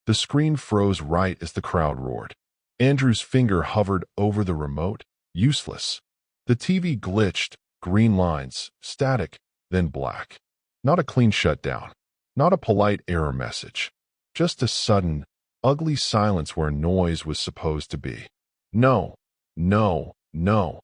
The screen froze right as the crowd roared. Andrew's finger hovered over the remote. Useless. The TV glitched, green lines, static, then black. Not a clean shutdown. Not a polite error message. Just a sudden, ugly silence where noise was supposed to be. No, no, no,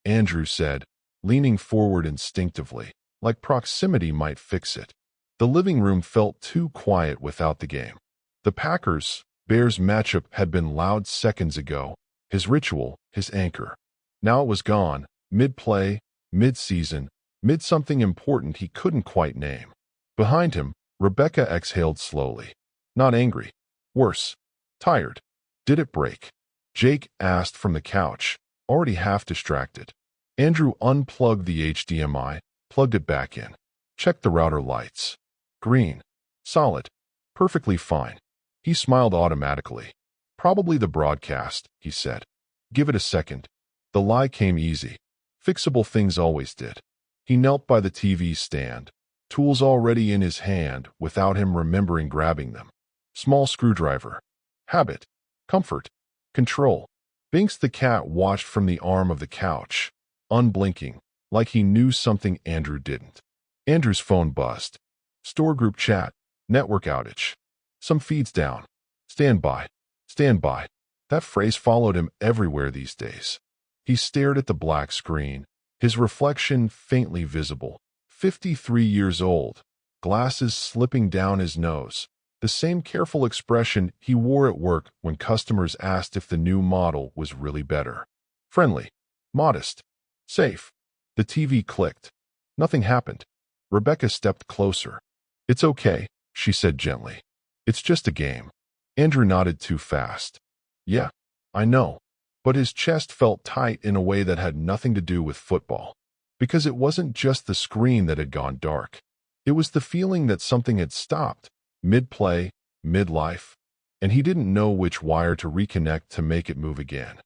Andrew said, leaning forward instinctively, like proximity might fix it. The living room felt too quiet without the game. The Packers-Bears matchup had been loud seconds ago, his ritual, his anchor. Now it was gone, mid-play, mid-season, mid-something important he couldn't quite name. Behind him, Rebecca exhaled slowly. Not angry. Worse. Tired. Did it break? Jake asked from the couch, already half distracted. Andrew unplugged the HDMI, plugged it back in. Checked the router lights. Green. Solid. Perfectly fine. He smiled automatically. Probably the broadcast, he said. Give it a second. The lie came easy. Fixable things always did. He knelt by the TV stand, tools already in his hand without him remembering grabbing them. Small screwdriver. Habit. Comfort. Control. Binks the cat watched from the arm of the couch, unblinking, like he knew something Andrew didn't. Andrew's phone buzzed. Store group chat. Network outage. Some feeds down. Stand by. Stand by. That phrase followed him everywhere these days. He stared at the black screen, his reflection faintly visible. 53 years old, glasses slipping down his nose. The same careful expression he wore at work when customers asked if the new model was really better. Friendly. Modest. Safe. The TV clicked. Nothing happened. Rebecca stepped closer. It's okay, she said gently. It's just a game. Andrew nodded too fast. Yeah, I know. But his chest felt tight in a way that had nothing to do with football. Because it wasn't just the screen that had gone dark. It was the feeling that something had stopped, mid-play, mid-life, and he didn't know which wire to reconnect to make it move again.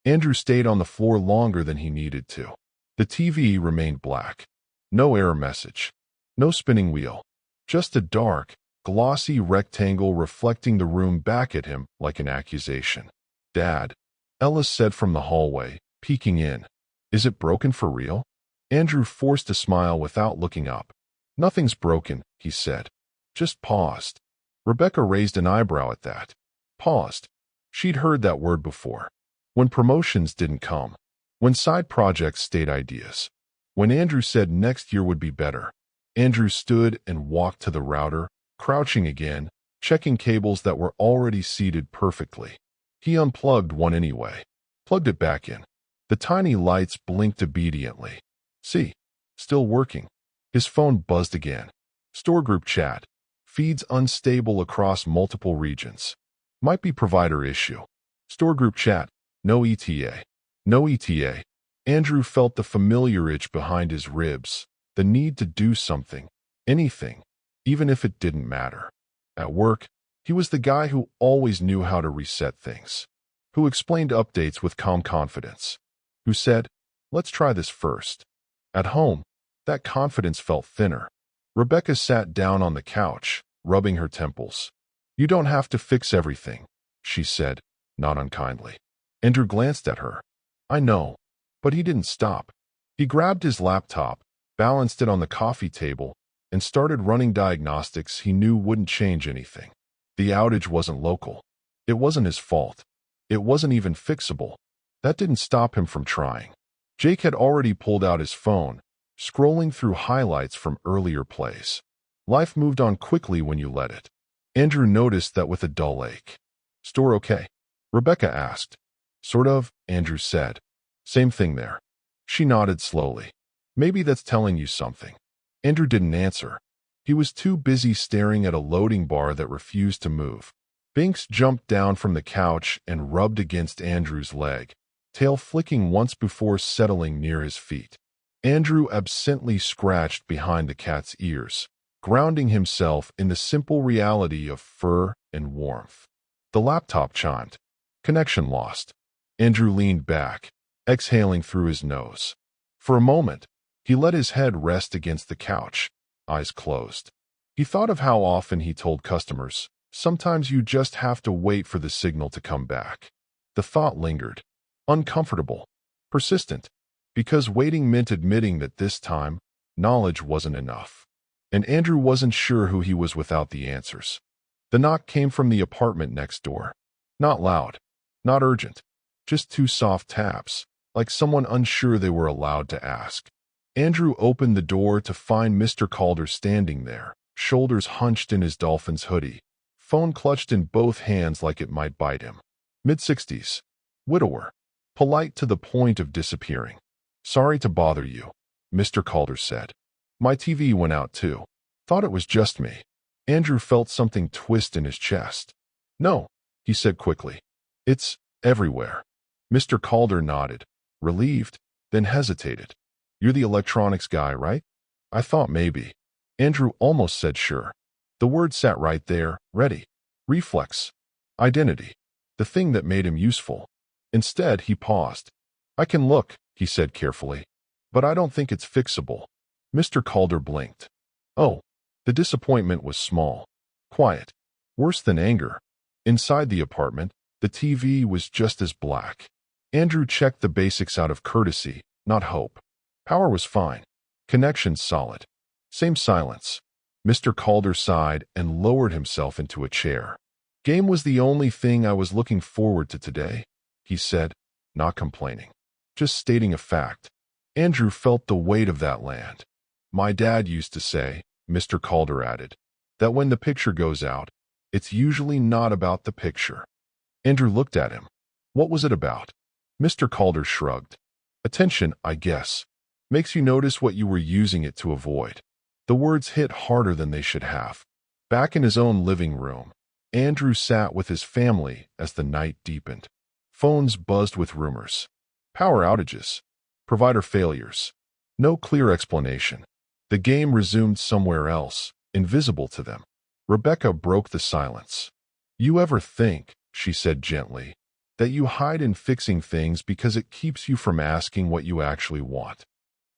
Andrew stayed on the floor longer than he needed to. The TV remained black. No error message. No spinning wheel. Just a dark, glossy rectangle reflecting the room back at him like an accusation. Dad, Ellis said from the hallway, peeking in. Is it broken for real? Andrew forced a smile without looking up. Nothing's broken, he said. Just paused. Rebecca raised an eyebrow at that. Paused. She'd heard that word before. When promotions didn't come. When side projects stayed ideas. When Andrew said next year would be better. Andrew stood and walked to the router, crouching again, checking cables that were already seated perfectly. He unplugged one anyway. Plugged it back in. The tiny lights blinked obediently. See. Still working. His phone buzzed again. Store group chat. Feeds unstable across multiple regions. Might be provider issue. Store group chat. No ETA. No ETA. Andrew felt the familiar itch behind his ribs. The need to do something. Anything. Even if it didn't matter. At work, he was the guy who always knew how to reset things. Who explained updates with calm confidence. Who said, let's try this first. At home, that confidence felt thinner. Rebecca sat down on the couch, rubbing her temples. You don't have to fix everything, she said, not unkindly. Andrew glanced at her. I know. But he didn't stop. He grabbed his laptop, balanced it on the coffee table, and started running diagnostics he knew wouldn't change anything. The outage wasn't local. It wasn't his fault. It wasn't even fixable. That didn't stop him from trying. Jake had already pulled out his phone, scrolling through highlights from earlier plays. Life moved on quickly when you let it. Andrew noticed that with a dull ache. Store okay? Rebecca asked. Sort of, Andrew said. Same thing there. She nodded slowly. Maybe that's telling you something. Andrew didn't answer. He was too busy staring at a loading bar that refused to move. Binks jumped down from the couch and rubbed against Andrew's leg, tail flicking once before settling near his feet. Andrew absently scratched behind the cat's ears, grounding himself in the simple reality of fur and warmth. The laptop chimed. Connection lost. Andrew leaned back, exhaling through his nose. For a moment, he let his head rest against the couch, eyes closed. He thought of how often he told customers, Sometimes you just have to wait for the signal to come back. The thought lingered. Uncomfortable. Persistent. Because waiting meant admitting that this time, knowledge wasn't enough. And Andrew wasn't sure who he was without the answers. The knock came from the apartment next door. Not loud. Not urgent. Just two soft taps, like someone unsure they were allowed to ask. Andrew opened the door to find Mr. Calder standing there, shoulders hunched in his dolphin's hoodie, phone clutched in both hands like it might bite him. Mid-60s. Widower. Polite to the point of disappearing. "Sorry to bother you," Mr. Calder said. "My TV went out too. Thought it was just me." Andrew felt something twist in his chest. "No," he said quickly. "It's everywhere." Mr. Calder nodded, relieved, then hesitated. "You're the electronics guy, right?" "I thought maybe." Andrew almost said sure. The word sat right there, ready. Reflex. Identity. The thing that made him useful. Instead, he paused. "I can look," he said carefully. "But I don't think it's fixable." Mr. Calder blinked. Oh. The disappointment was small. Quiet. Worse than anger. Inside the apartment, the TV was just as black. Andrew checked the basics out of courtesy, not hope. Power was fine. Connection solid. Same silence. Mr. Calder sighed and lowered himself into a chair. "Game was the only thing I was looking forward to today," he said, not complaining. Just stating a fact. Andrew felt the weight of that land. "My dad used to say," Mr. Calder added, "that when the picture goes out, it's usually not about the picture." Andrew looked at him. "What was it about?" Mr. Calder shrugged. "Attention, I guess. Makes you notice what you were using it to avoid." The words hit harder than they should have. Back in his own living room, Andrew sat with his family as the night deepened. Phones buzzed with rumors. Power outages. Provider failures. No clear explanation. The game resumed somewhere else, invisible to them. Rebecca broke the silence. "You ever think," she said gently, "that you hide in fixing things because it keeps you from asking what you actually want?"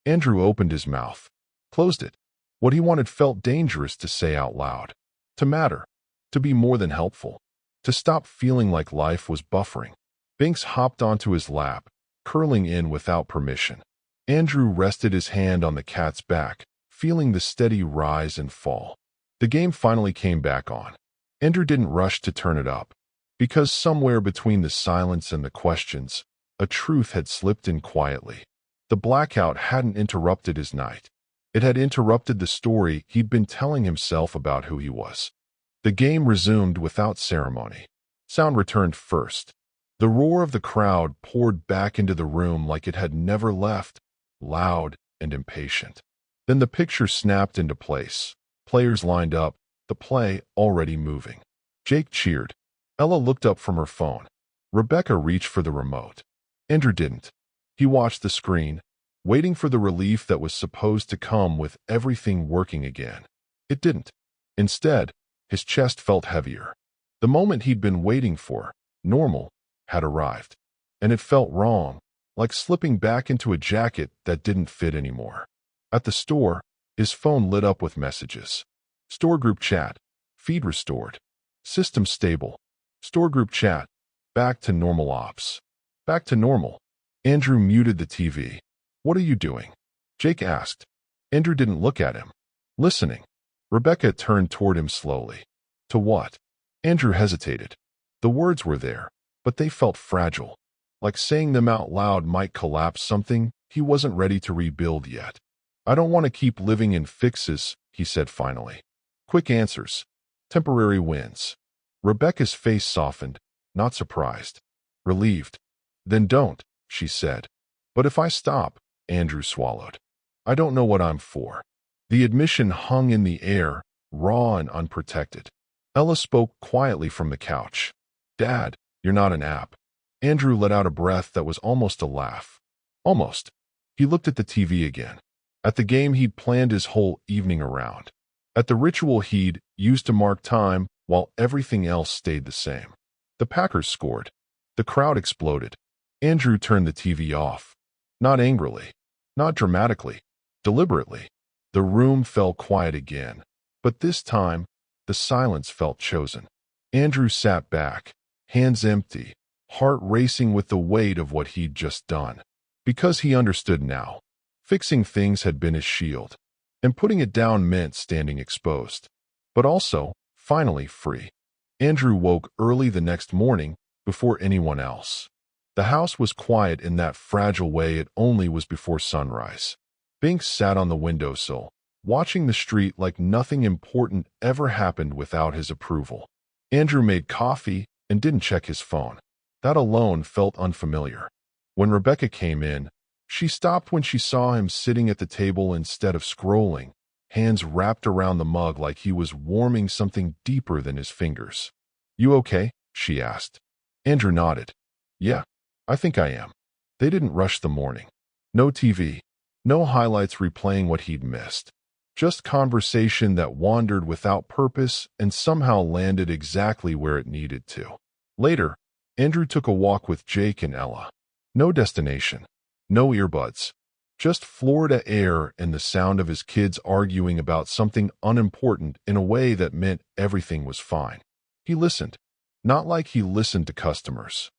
Andrew opened his mouth, closed it. What he wanted felt dangerous to say out loud. To matter. To be more than helpful. To stop feeling like life was buffering. Binks hopped onto his lap, curling in without permission. Andrew rested his hand on the cat's back, feeling the steady rise and fall. The game finally came back on. Andrew didn't rush to turn it up, because somewhere between the silence and the questions, a truth had slipped in quietly. The blackout hadn't interrupted his night. It had interrupted the story he'd been telling himself about who he was. The game resumed without ceremony. Sound returned first. The roar of the crowd poured back into the room like it had never left, loud and impatient. Then the picture snapped into place. Players lined up, the play already moving. Jake cheered. Ella looked up from her phone. Rebecca reached for the remote. Andrew didn't. He watched the screen, waiting for the relief that was supposed to come with everything working again. It didn't. Instead, his chest felt heavier. The moment he'd been waiting for, normal, had arrived. And it felt wrong, like slipping back into a jacket that didn't fit anymore. At the store, his phone lit up with messages. Store group chat. Feed restored. System stable. Store group chat. Back to normal ops. Back to normal. Andrew muted the TV. "What are you doing?" Jake asked. Andrew didn't look at him. "Listening." Rebecca turned toward him slowly. "To what?" Andrew hesitated. The words were there, but they felt fragile. Like saying them out loud might collapse something he wasn't ready to rebuild yet. "I don't want to keep living in fixes," he said finally. "Quick answers. Temporary wins." Rebecca's face softened, not surprised. Relieved. "Then don't," she said. "But if I stop," Andrew swallowed. "I don't know what I'm for." The admission hung in the air, raw and unprotected. Ella spoke quietly from the couch. "Dad, you're not an app." Andrew let out a breath that was almost a laugh. Almost. He looked at the TV again. At the game he'd planned his whole evening around. At the ritual he'd used to mark time while everything else stayed the same. The Packers scored. The crowd exploded. Andrew turned the TV off. Not angrily. Not dramatically. Deliberately. The room fell quiet again. But this time, the silence felt chosen. Andrew sat back, hands empty, heart racing with the weight of what he'd just done. Because he understood now. Fixing things had been his shield, and putting it down meant standing exposed. But also, finally free. Andrew woke early the next morning, before anyone else. The house was quiet in that fragile way it only was before sunrise. Binks sat on the windowsill, watching the street like nothing important ever happened without his approval. Andrew made coffee and didn't check his phone. That alone felt unfamiliar. When Rebecca came in, she stopped when she saw him sitting at the table instead of scrolling, hands wrapped around the mug like he was warming something deeper than his fingers. "You okay?" she asked. Andrew nodded. "Yeah, I think I am." They didn't rush the morning. No TV, no highlights replaying what he'd missed. Just conversation that wandered without purpose and somehow landed exactly where it needed to. Later, Andrew took a walk with Jake and Ella. No destination. No earbuds. Just Florida air and the sound of his kids arguing about something unimportant in a way that meant everything was fine. He listened. Not like he listened to customers.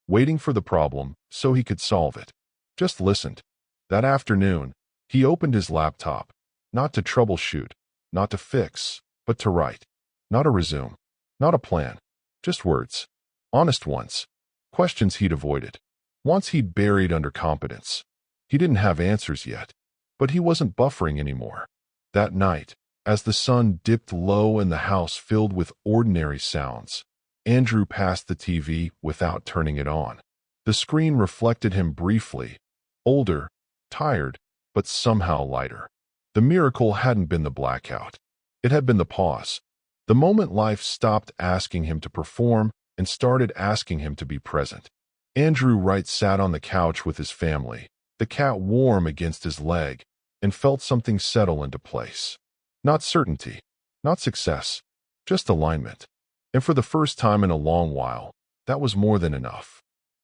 Waiting for the problem so he could solve it. Just listened. That afternoon, he opened his laptop. Not to troubleshoot. Not to fix. But to write. Not a resume. Not a plan. Just words. Honest ones. Questions he'd avoided. Once he'd buried under competence. He didn't have answers yet, but he wasn't buffering anymore. That night, as the sun dipped low and the house filled with ordinary sounds, Andrew passed the TV without turning it on. The screen reflected him briefly, older, tired, but somehow lighter. The miracle hadn't been the blackout. It had been the pause. The moment life stopped asking him to perform and started asking him to be present. Andrew Wright sat on the couch with his family, the cat warm against his leg, and felt something settle into place. Not certainty, not success, just alignment. And for the first time in a long while, that was more than enough.